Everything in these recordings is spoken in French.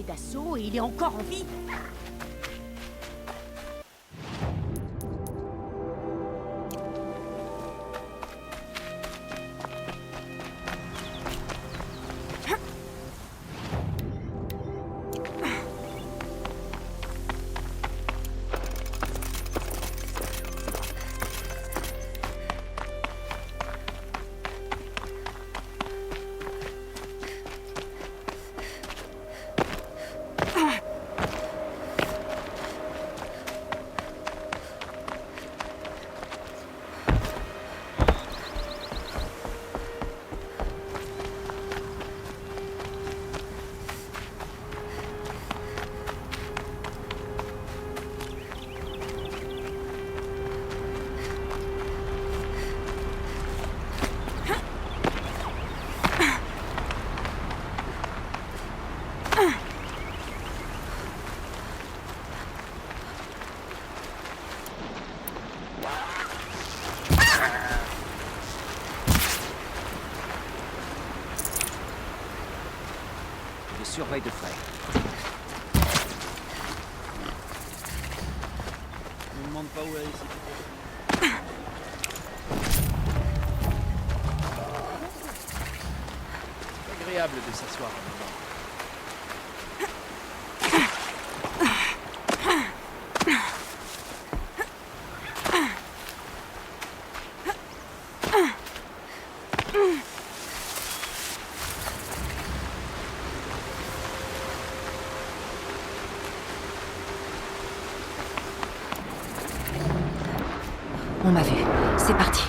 d'assaut et il est encore en vie. Surveille de près. Ne me demande pas où elle est ici. C'est agréable de s'asseoir un moment. On m'a vu. C'est parti.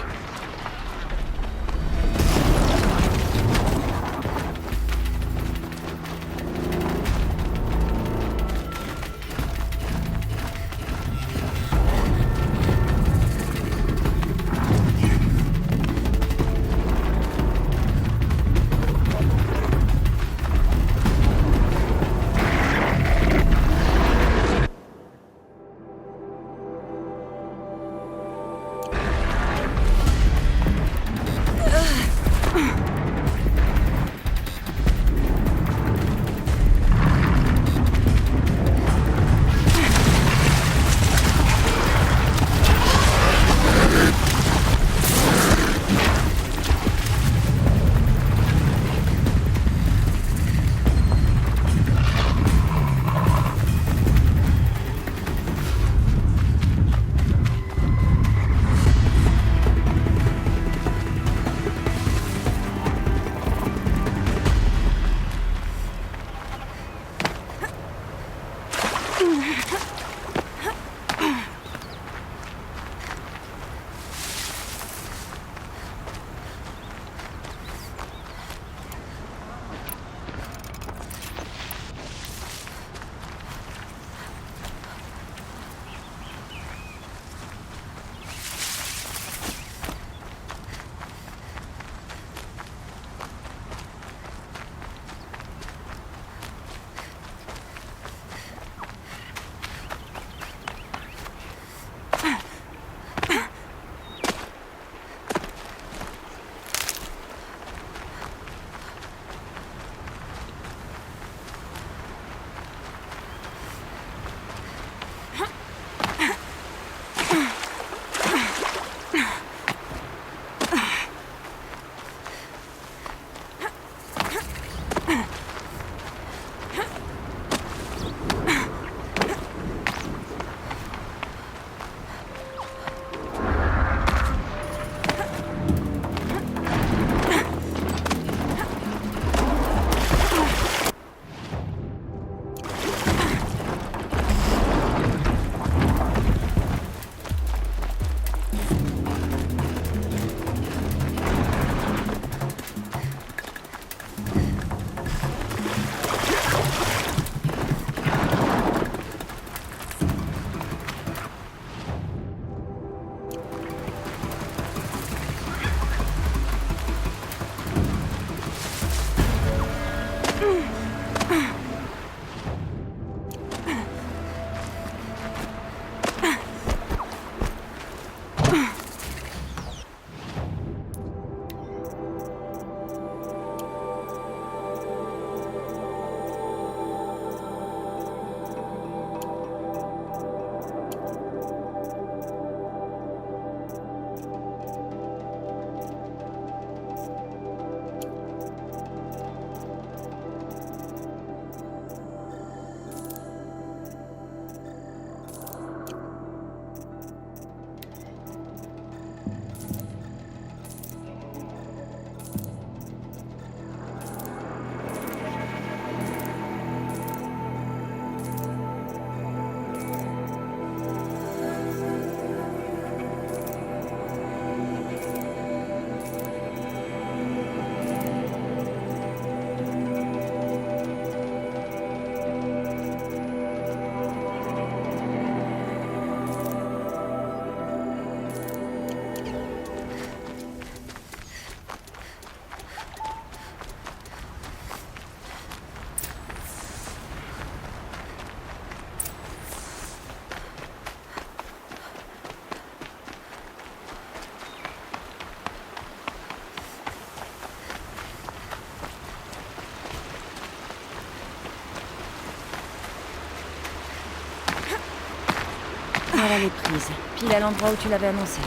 Voilà les prises. Pile à l'endroit où tu l'avais annoncé.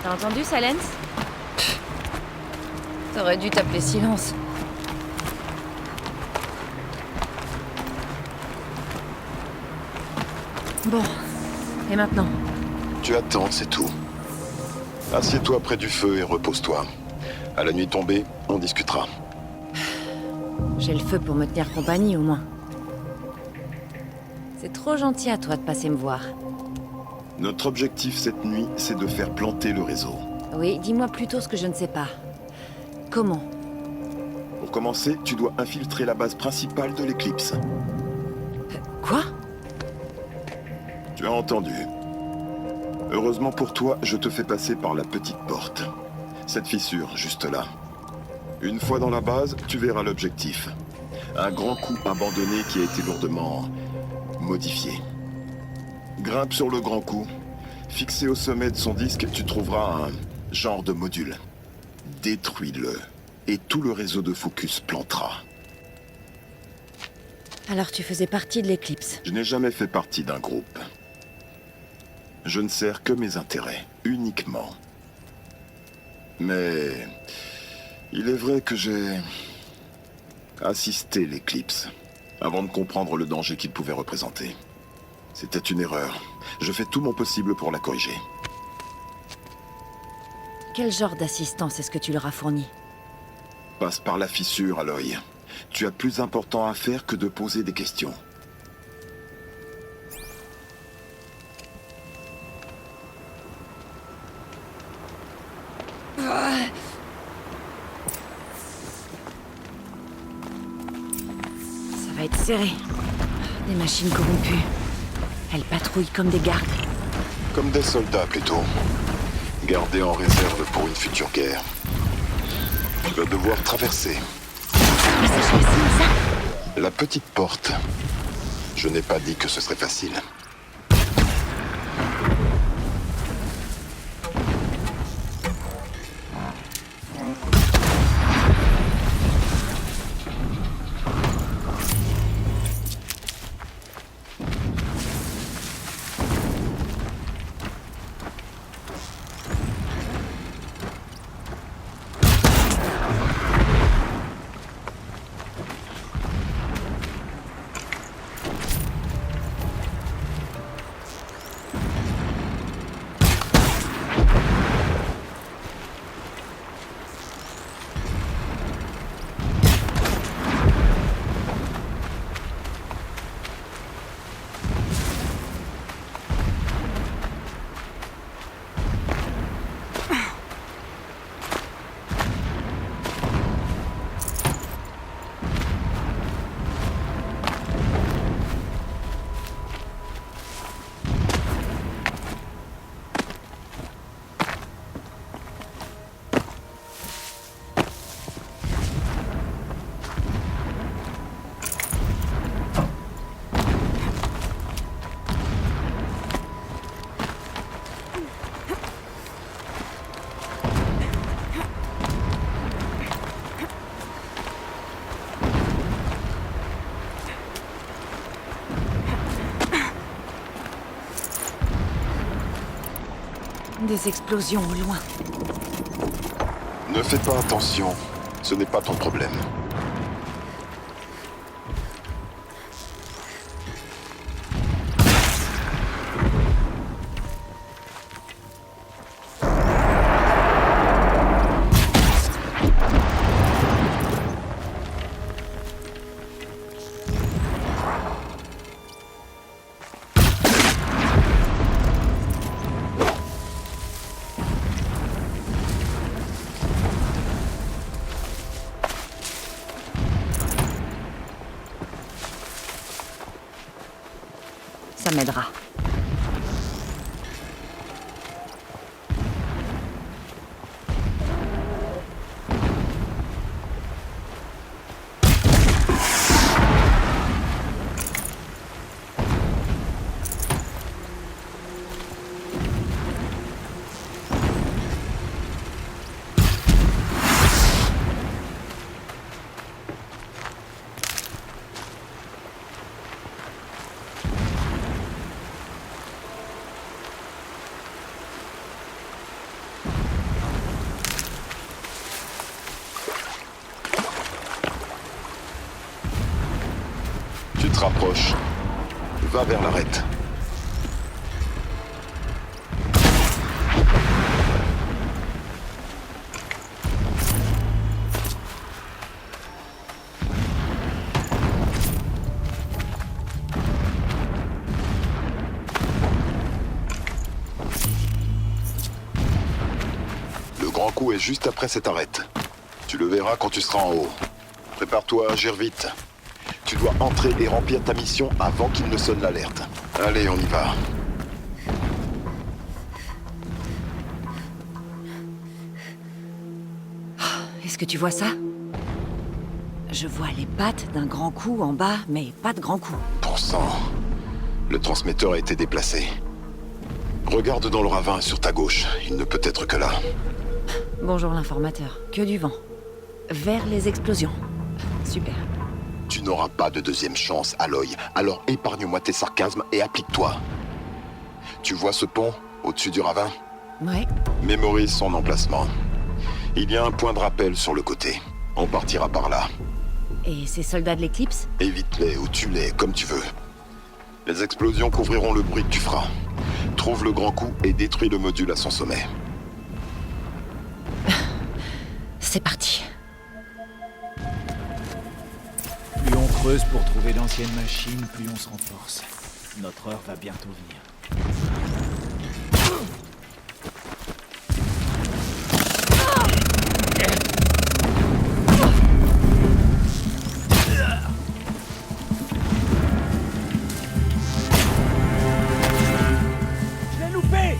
T'as entendu, Salens? T'aurais dû t'appeler Silence. Bon. Et maintenant? Tu attends, c'est tout. Assieds-toi près du feu et repose-toi. À la nuit tombée, on discutera. J'ai le feu pour me tenir compagnie, au moins. C'est trop gentil à toi de passer me voir. Notre objectif cette nuit, c'est de faire planter le réseau. Oui, dis-moi plutôt ce que je ne sais pas. Comment? Pour commencer, tu dois infiltrer la base principale de l'éclipse. Quoi? Tu as entendu. Heureusement pour toi, je te fais passer par la petite porte. Cette fissure, juste là. Une fois dans la base, tu verras l'objectif. Un grand coup abandonné qui a été lourdement modifié. Grimpe sur le grand coup. Fixé au sommet de son disque, tu trouveras un genre de module. Détruis-le. Et tout le réseau de focus plantera. Alors tu faisais partie de l'éclipse. Je n'ai jamais fait partie d'un groupe. Je ne sers que mes intérêts, uniquement. Mais il est vrai que j'ai assisté l'éclipse avant de comprendre le danger qu'il pouvait représenter. C'était une erreur. Je fais tout mon possible pour la corriger. Quel genre d'assistance est-ce que tu leur as fourni? Passe par la fissure, Aloy. Tu as plus important à faire que de poser des questions. Ça va être serré. Des machines corrompues. Elles patrouillent comme des gardes. Comme des soldats, plutôt. Gardés en réserve pour une future guerre. Tu vas devoir traverser. Mais c'est facile, ça? La petite porte. Je n'ai pas dit que ce serait facile. Des explosions au loin. Ne fais pas attention. Ce n'est pas ton problème. Ça m'aidera. rapproche. Va vers l'arête. Le grand coup est juste après cette arête. Tu le verras quand tu seras en haut. Prépare-toi à agir vite. Tu dois entrer et remplir ta mission avant qu'il ne sonne l'alerte. Allez, on y va. Est-ce que tu vois ça? Je vois les pattes d'un grand coup en bas, mais pas de grand coup. Bon sang. Le transmetteur a été déplacé. Regarde dans le ravin sur ta gauche. Il ne peut être que là. Bonjour l'informateur. Que du vent. Vers les explosions. Super. Tu n'auras pas de deuxième chance, Aloy. Alors épargne-moi tes sarcasmes et applique-toi. Tu vois ce pont au-dessus du ravin? Ouais. Mémorise son emplacement. Il y a un point de rappel sur le côté. On partira par là. Et ces soldats de l'éclipse? Évite-les ou tue-les, comme tu veux. Les explosions couvriront le bruit que tu feras. Trouve le grand coup et détruis le module à son sommet. C'est parti. Plus on creuse pour trouver d'anciennes machines, plus on se renforce. Notre heure va bientôt venir. Je l'ai loupé!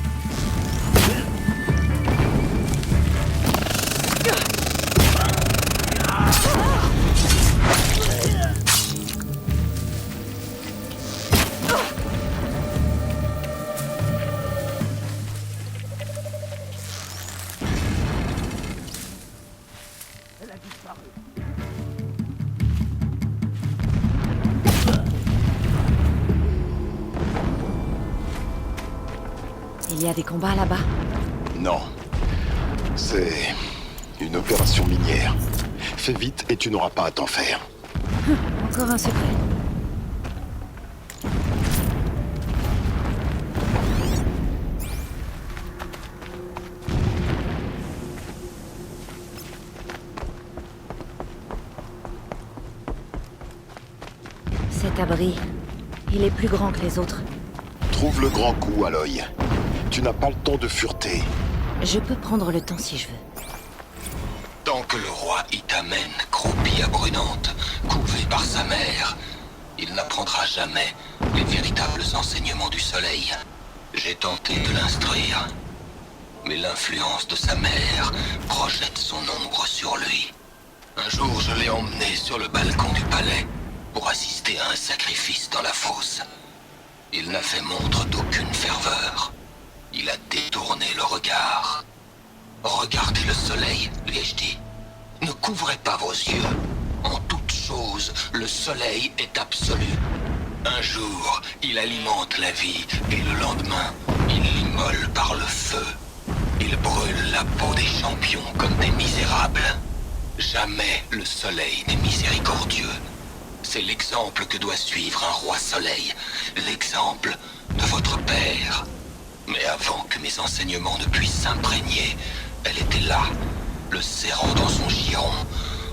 Il y a des combats là-bas? Non. C'est une opération minière. Fais vite et tu n'auras pas à t'en faire. Encore un secret. Cet abri, il est plus grand que les autres. Trouve le grand coup, Aloy. Tu n'as pas le temps de fureter. Je peux prendre le temps si je veux. Tant que le roi y t'amène, croupi à brunante, couvé par sa mère, il n'apprendra jamais les véritables enseignements du soleil. J'ai tenté de l'instruire, mais l'influence de sa mère projette son ombre sur lui. Un jour, je l'ai emmené sur le balcon du palais pour assister à un sacrifice dans la fosse. Il n'a fait montre d'aucune ferveur. Il a détourné le regard. Regardez le soleil, lui ai-je dit. Ne couvrez pas vos yeux. En toute chose, le soleil est absolu. Un jour, il alimente la vie, et le lendemain, il l'immole par le feu. Il brûle la peau des champions comme des misérables. Jamais le soleil n'est miséricordieux. C'est l'exemple que doit suivre un roi soleil, l'exemple de votre père. Mais avant que mes enseignements ne puissent s'imprégner, elle était là, le serrant dans son giron,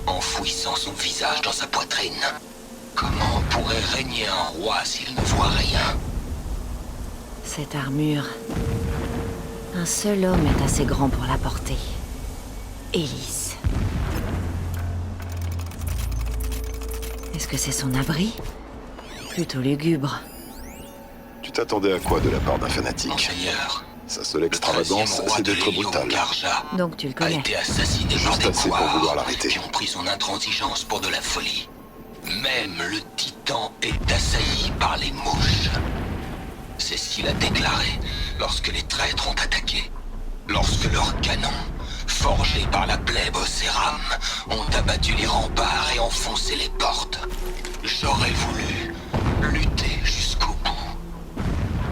enfouissant son visage dans sa poitrine. Comment pourrait régner un roi s'il ne voit rien? Cette armure... Un seul homme est assez grand pour la porter. Élise. Est-ce que c'est son abri? Plutôt lugubre. Tu t'attendais à quoi de la part d'un fanatique? Monseigneur, Sa seule extravagance, c'est d'être brutal. Karja Donc tu le a connais. été assassiné par Juste des assez pour couards vouloir l'arrêter. qui ont pris son intransigeance pour de la folie. Même le titan est assailli par les mouches. C'est ce qu'il a déclaré lorsque les traîtres ont attaqué. Lorsque leurs canons, forgés par la plèbe Océram, ont abattu les remparts et enfoncé les portes. J'aurais voulu lutter jusqu'au bout.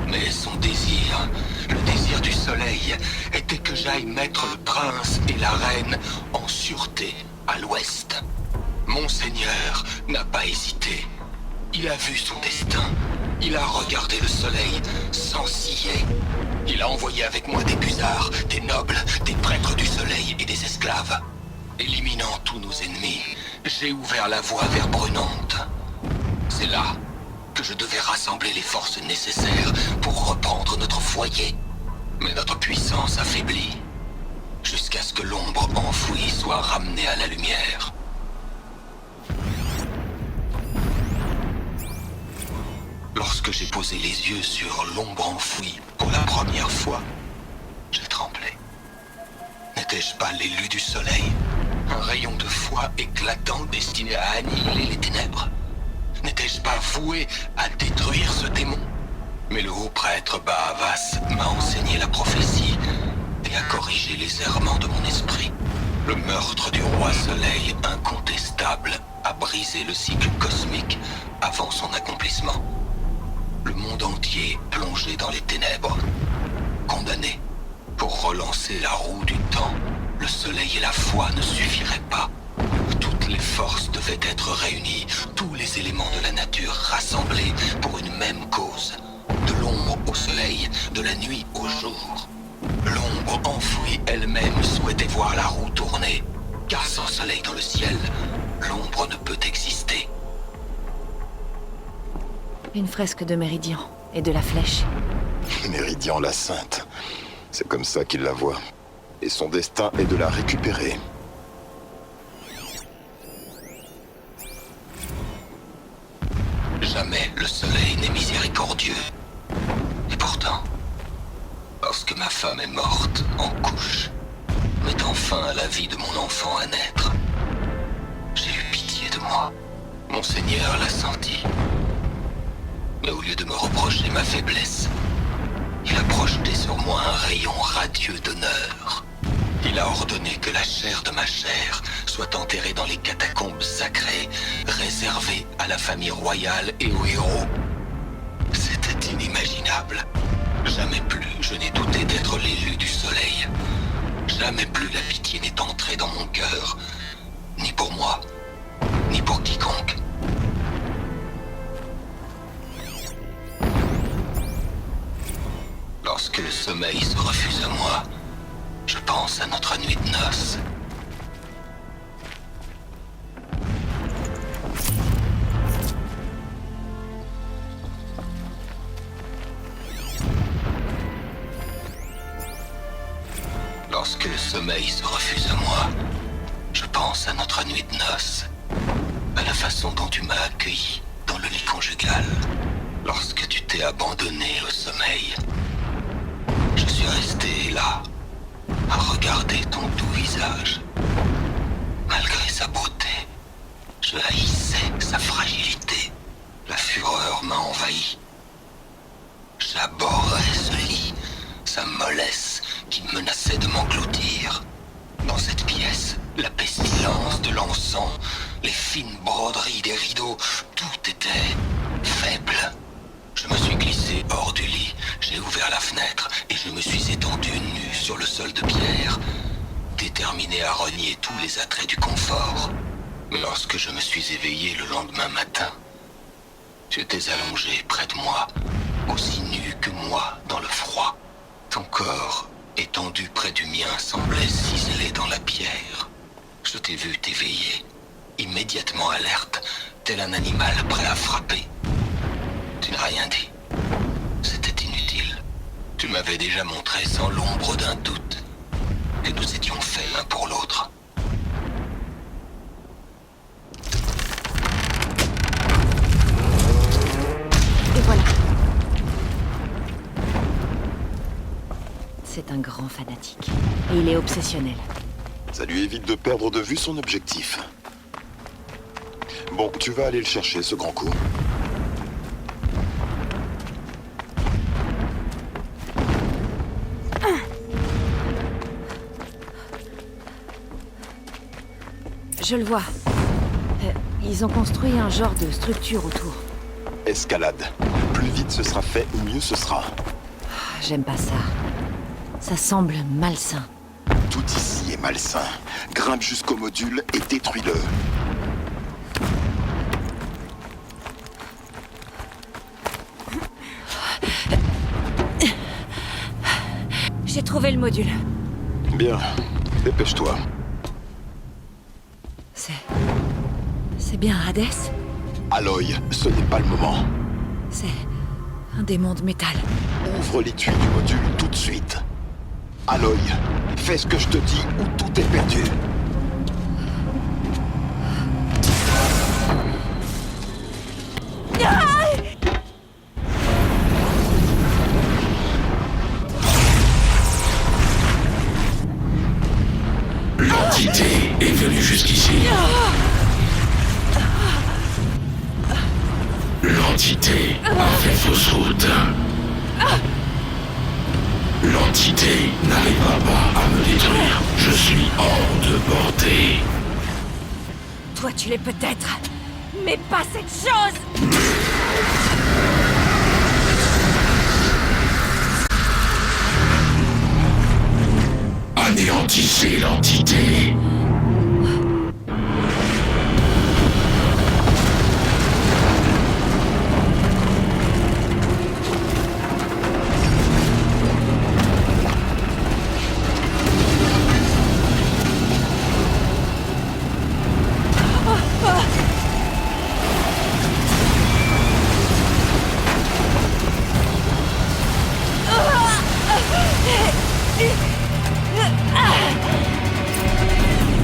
Mais son désir, le désir du soleil, était que j'aille mettre le prince et la reine en sûreté à l'ouest. Monseigneur n'a pas hésité. Il a vu son destin. Il a regardé le soleil sans scier. Il a envoyé avec moi des busards, des nobles, des prêtres du soleil et des esclaves. Éliminant tous nos ennemis, j'ai ouvert la voie vers Brunante. C'est là que je devais rassembler les forces nécessaires pour reprendre notre foyer. Mais notre puissance affaiblit, jusqu'à ce que l'ombre enfouie soit ramenée à la lumière. Lorsque j'ai posé les yeux sur l'ombre enfouie pour la première fois, j'ai tremblé. N'étais-je pas l'élu du soleil? Un rayon de foi éclatant destiné à annihiler les ténèbres? N'étais-je pas voué à détruire ce démon? Mais le haut prêtre Bahavas m'a enseigné la prophétie et a corrigé les errements de mon esprit. Le meurtre du roi soleil incontestable a brisé le cycle cosmique avant son accomplissement. Le monde entier plongé dans les ténèbres, condamné. Pour relancer la roue du temps, le soleil et la foi ne suffiraient pas. Toutes les forces devaient être réunies, tous les éléments de la nature rassemblés pour une même cause. De l'ombre au soleil, de la nuit au jour. L'ombre enfouie elle-même souhaitait voir la roue tourner, car sans soleil dans le ciel, l'ombre ne peut exister. Une fresque de Méridian et de la flèche. Méridian la Sainte. C'est comme ça qu'il la voit. Et son destin est de la récupérer. Jamais le soleil n'est miséricordieux. Et pourtant, lorsque ma femme est morte en couche, mettant fin à la vie de mon enfant à naître, j'ai eu pitié de moi. Mon Seigneur l'a senti. Mais au lieu de me reprocher ma faiblesse, il a projeté sur moi un rayon radieux d'honneur. Il a ordonné que la chair de ma chair soit enterrée dans les catacombes sacrées, réservées à la famille royale et aux héros. C'était inimaginable. Jamais plus je n'ai douté d'être l'élu du soleil. Jamais plus la pitié n'est entrée dans mon cœur, ni pour moi, ni pour quiconque. Lorsque le sommeil se refuse à moi, je pense à notre nuit de noces. Lorsque le sommeil se refuse à moi, je pense à notre nuit de noces, à la façon dont tu m'as accueilli dans le lit conjugal. Lorsque tu t'es abandonné au sommeil, je suis resté là, à regarder ton doux visage. Malgré sa beauté, je haïssais sa fragilité. La fureur m'a envahi. J'abhorrais ce lit, sa mollesse qui menaçait de m'engloutir. Dans cette pièce, la pestilence de l'encens, les fines broderies des rideaux, tout était faible. Je me suis glissé hors du lit, j'ai ouvert la fenêtre et je me suis étendu nu sur le sol de pierre, déterminé à renier tous les attraits du confort. Mais lorsque je me suis éveillé le lendemain matin, tu étais allongé près de moi, aussi nu que moi dans le froid. Ton corps, étendu près du mien, semblait ciseler dans la pierre. Je t'ai vu t'éveiller, immédiatement alerte, tel un animal prêt à frapper. Tu n'as rien dit. C'était inutile. Tu m'avais déjà montré sans l'ombre d'un doute que nous étions faits l'un pour l'autre. Et voilà. C'est un grand fanatique. Et il est obsessionnel. Ça lui évite de perdre de vue son objectif. Bon, tu vas aller le chercher, ce grand coup. Je le vois. Ils ont construit un genre de structure autour. Escalade. Plus vite ce sera fait, mieux ce sera. J'aime pas ça. Ça semble malsain. Tout ici est malsain. Grimpe jusqu'au module et détruis-le. J'ai trouvé le module. Bien, dépêche-toi. C'est bien Hades? Aloy, ce n'est pas le moment. C'est un démon de métal. Ouvre l'étui du module tout de suite. Aloy, fais ce que je te dis ou tout est perdu. L'entité est venue jusqu'ici. L'entité a fait fausse route. L'entité n'arrivera pas à me détruire. Je suis hors de portée. Toi, tu l'es peut-être, mais pas cette chose! Anéantissez l'entité.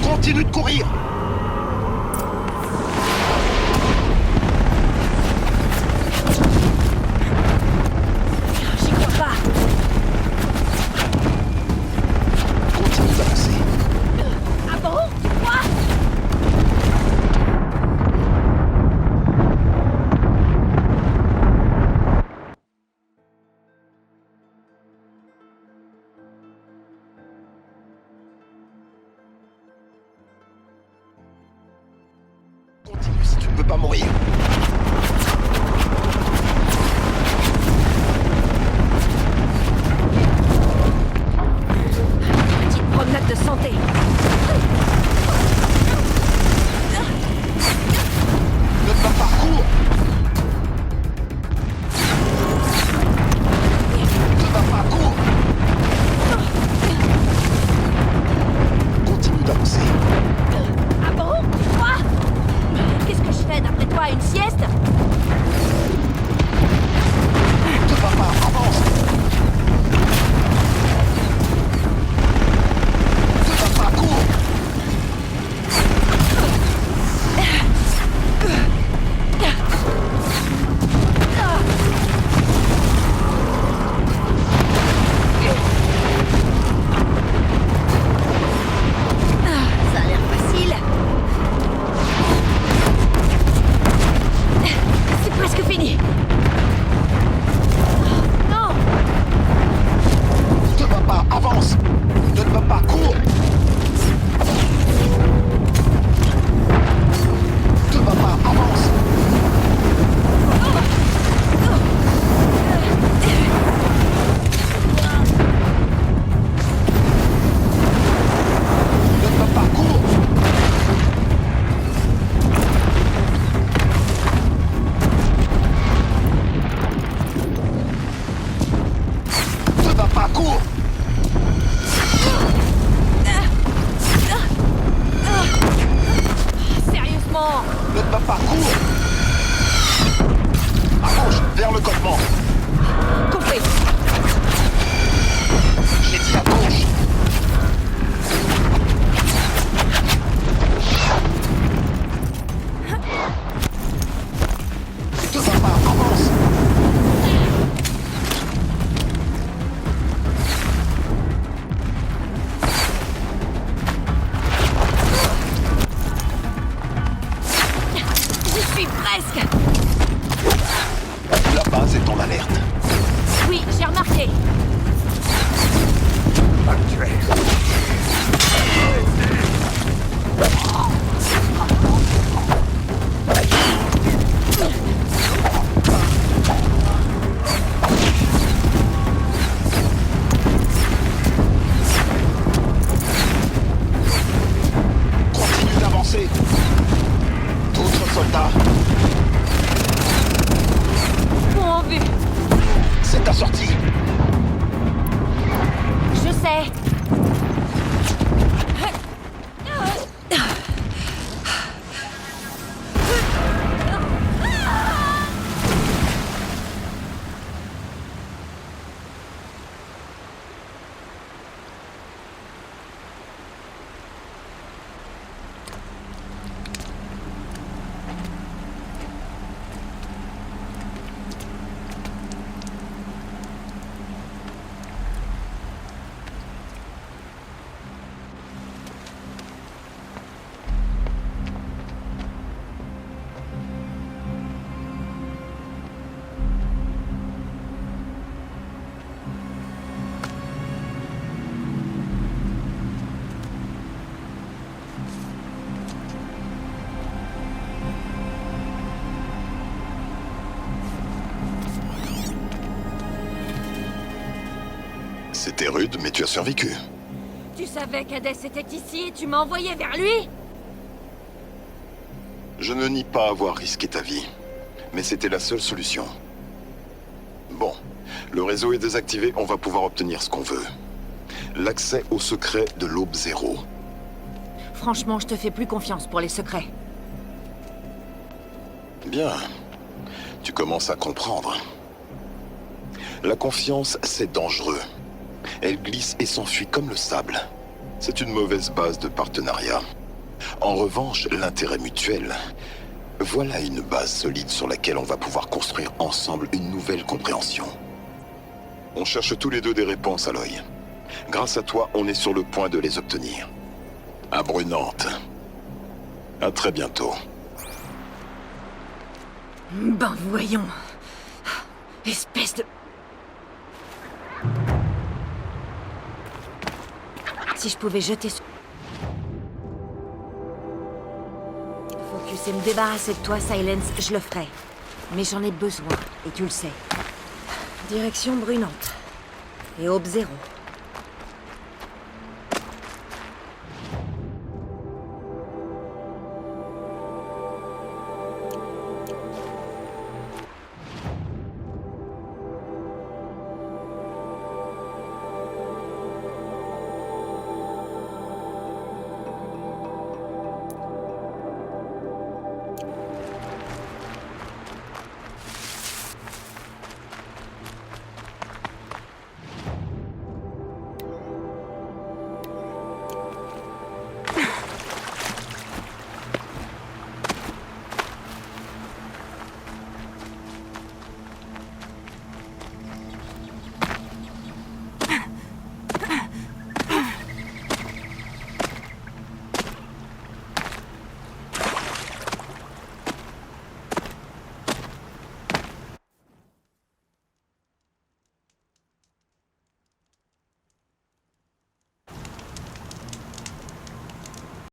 Continue de courir! J'y crois pas. Continue d'avancer. Ah bon? Quoi? Continue si tu ne veux pas mourir. Petite promenade de santé. Ne te bats pas, cours! Ne te bats pas, cours! Continue d'avancer. Ah bon? Quoi? Qu'est-ce que je fais d'après toi? Une sieste? Ne te bats pas, avance! Ne te bats pas, cours! Ça a l'air facile. C'est presque fini. Non! Ne te bats pas, avance! Ne te bats pas, cours! Ne te bats pas, avance! Ne te bats pas, cours! Ne te bats pas, cours! Sérieusement! Ne te bats pas, cours! À gauche, vers le campement. Compris! J'ai dit à gauche. Ne te bats pas, avance! J'y suis presque! La base est en alerte. Oui, j'ai remarqué. Continue d'avancer. D'autres soldats. Bon en vue. C'est ta sortie. Je C'était rude, mais tu as survécu. Tu savais qu'Hadès était ici et tu m'as envoyé vers lui? Je ne nie pas avoir risqué ta vie, mais c'était la seule solution. Bon, le réseau est désactivé, on va pouvoir obtenir ce qu'on veut. L'accès au secret de l'Aube Zéro. Franchement, je te fais plus confiance pour les secrets. Bien. Tu commences à comprendre. La confiance, c'est dangereux. Elle glisse et s'enfuit comme le sable. C'est une mauvaise base de partenariat. En revanche, l'intérêt mutuel, voilà une base solide sur laquelle on va pouvoir construire ensemble une nouvelle compréhension. On cherche tous les deux des réponses, Aloy. Grâce à toi, on est sur le point de les obtenir. À Brunante. À très bientôt. Ben voyons. Espèce de... Si je pouvais jeter ce... Focus et me débarrasser de toi, Silence, je le ferais. Mais j'en ai besoin, et tu le sais. Direction Brunante. Et Aube Zéro.